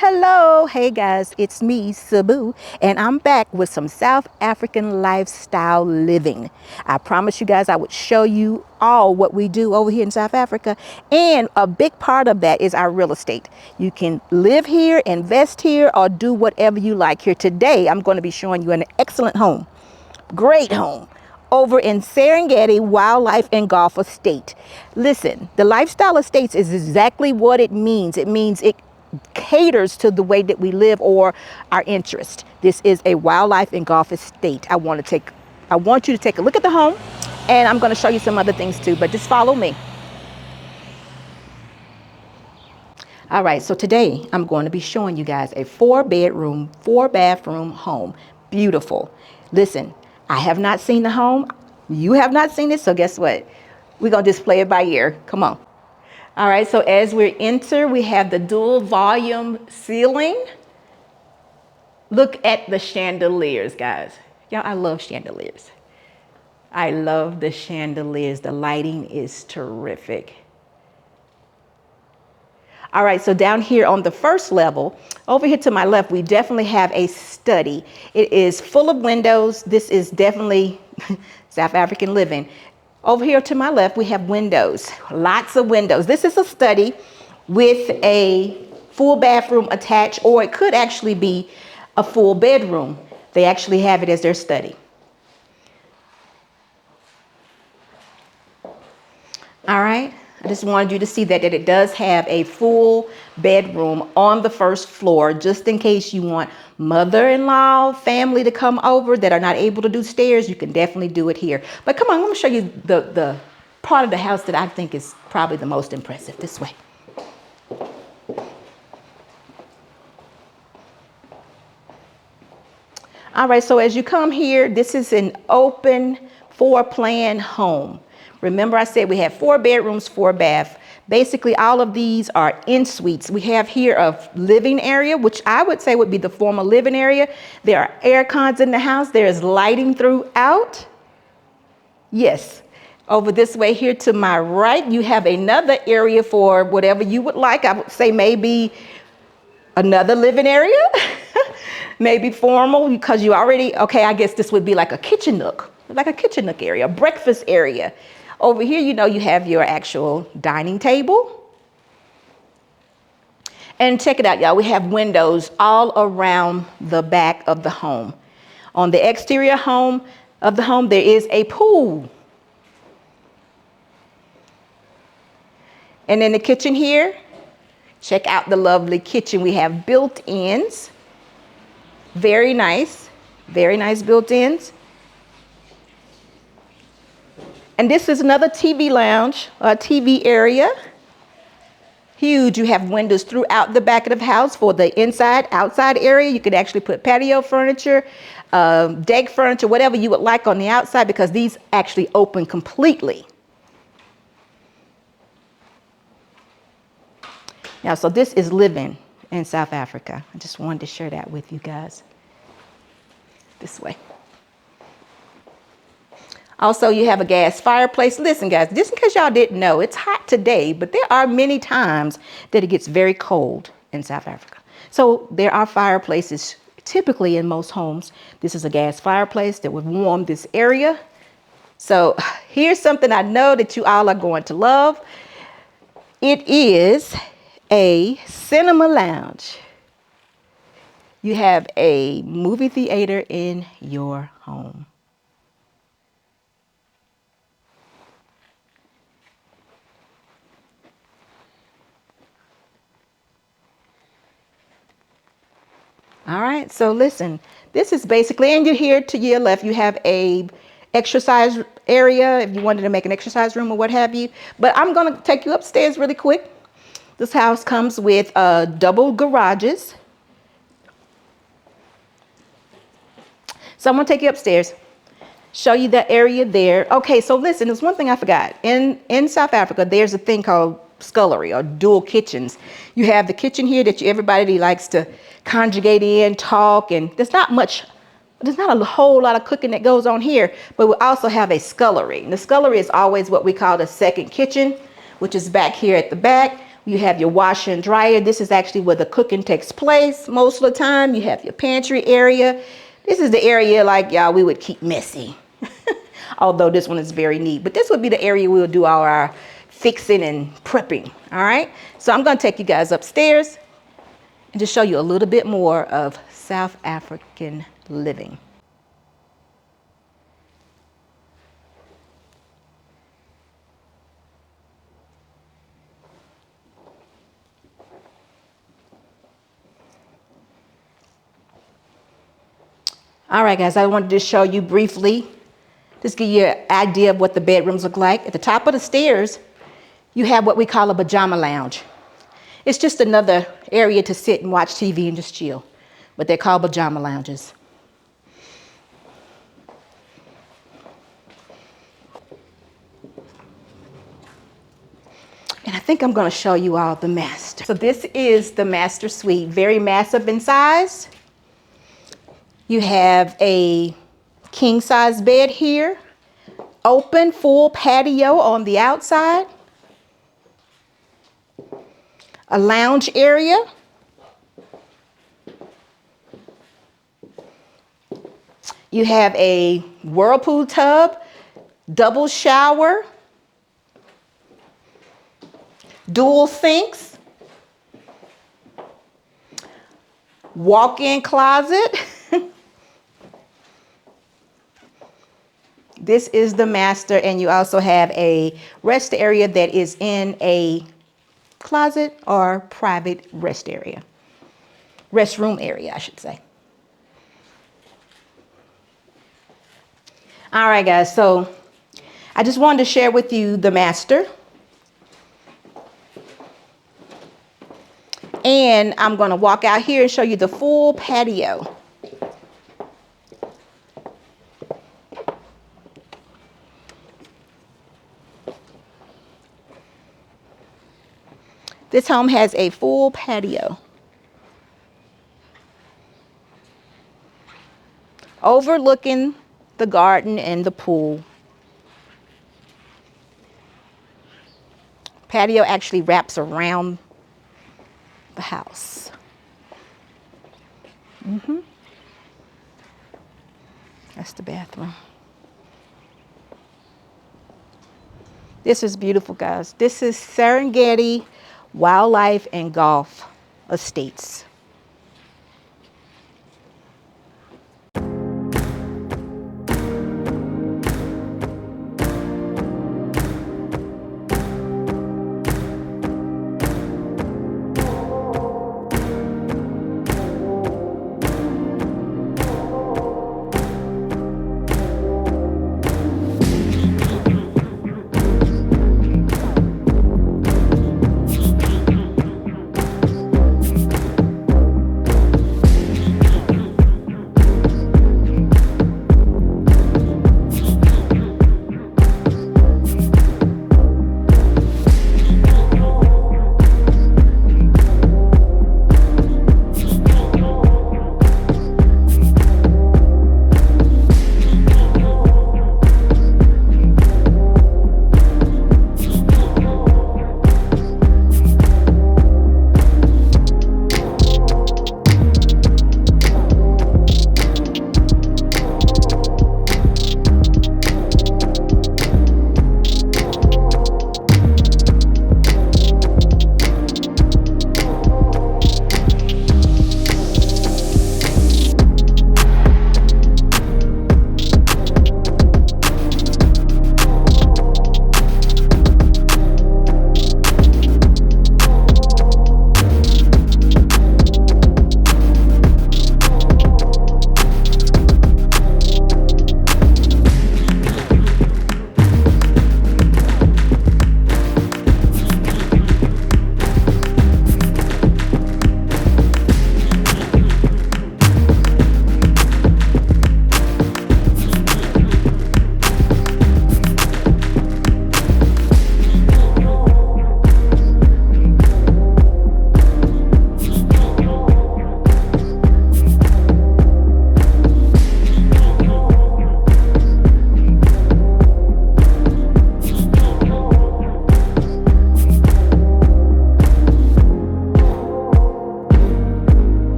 Hello. Hey guys, it's me, Sabu, and I'm back with some South African lifestyle living. I promised you guys I would show you all what we do over here in South Africa, and a big part of that is our real estate. You can live here, invest here, or do whatever you like here. Today, I'm going to be showing you an excellent home. Great home over in Serengeti Wildlife and Golf Estate. Listen, the lifestyle estates is exactly what it means. It means it caters to the way that we live or our interest. This is a wildlife and golf estate. I want you to take a look at the home, and I'm going to show you some other things too, but just follow me. All right, so today I'm going to be showing you guys a 4-bedroom, 4-bathroom home. Beautiful. Listen, I have not seen the home. You have not seen it, so guess what? We're going to just play it by ear. Come on. All right, so as we enter, we have the dual volume ceiling. Look at the chandeliers, guys. Y'all, I love chandeliers. I love the chandeliers. The lighting is terrific. All right, so down here on the first level, over here to my left, we definitely have a study. It is full of windows. This is definitely South African living. Over here to my left, we have windows, lots of windows. This is a study with a full bathroom attached, or it could actually be a full bedroom. They actually have it as their study. All right. I just wanted you to see that it does have a full bedroom on the first floor, just in case you want mother-in-law, family to come over that are not able to do stairs. You can definitely do it here. But come on, let me show you the part of the house that I think is probably the most impressive. This way. All right, so as you come here, this is an open floor-plan home. Remember I said we have 4 bedrooms, 4 baths. Basically, all of these are en suites. We have here a living area, which I would say would be the former living area. There are air cons in the house. There is lighting throughout. Yes. Over this way here to my right, you have another area for whatever you would like. I would say maybe another living area, maybe formal, because you already, okay, I guess this would be like a kitchen nook area, a breakfast area. Over here, you know, you have your actual dining table. And check it out, y'all. We have windows all around the back of the home. On the exterior of the home, there is a pool. And in the kitchen here, check out the lovely kitchen. We have built-ins. Very nice built-ins. And this is another TV lounge, a TV area. Huge. You have windows throughout the back of the house for the inside, outside area. You could actually put patio furniture, deck furniture, whatever you would like on the outside, because these actually open completely. Now, so this is living in South Africa. I just wanted to share that with you guys. This way. Also, you have a gas fireplace. Listen, guys, just in case y'all didn't know, it's hot today, but there are many times that it gets very cold in South Africa. So there are fireplaces typically in most homes. This is a gas fireplace that would warm this area. So here's something I know that you all are going to love. It is a cinema lounge. You have a movie theater in your home. All right, so listen, this is basically, and you're here to your left, you have a exercise area if you wanted to make an exercise room or what have you. But I'm going to take you upstairs really quick. This house comes with double garages. So I'm going to take you upstairs, show you that area there. Okay, so listen, there's one thing I forgot. In South Africa, there's a thing called scullery or dual kitchens. You have the kitchen here that everybody likes to conjugate in, talk, and there's not a whole lot of cooking that goes on here, but we also have a scullery. And the scullery is always what we call the second kitchen, which is back here at the back. You have your washer and dryer. This is actually where the cooking takes place most of the time. You have your pantry area. This is the area, like, y'all, we would keep messy. Although this one is very neat. But this would be the area we would do all our fixing and prepping. All right. So I'm going to take you guys upstairs and just show you a little bit more of South African living. All right, guys, I wanted to show you briefly, just give you an idea of what the bedrooms look like. At the top of the stairs, you have what we call a pajama lounge. It's just another area to sit and watch TV and just chill, but they're called pajama lounges. And I think I'm going to show you all the master. So this is the master suite, very massive in size. You have a king size bed here, open full patio on the outside, a lounge area, you have a whirlpool tub, double shower, dual sinks, walk-in closet. This is the master, and you also have a rest area that is in a closet or private rest area. Restroom area, I should say. All right, guys, so I just wanted to share with you the master. And I'm going to walk out here and show you the full patio. This home has a full patio overlooking the garden and the pool. Patio actually wraps around the house. That's the bathroom. This is beautiful, guys. This is Serengeti Wildlife and Golf Estates.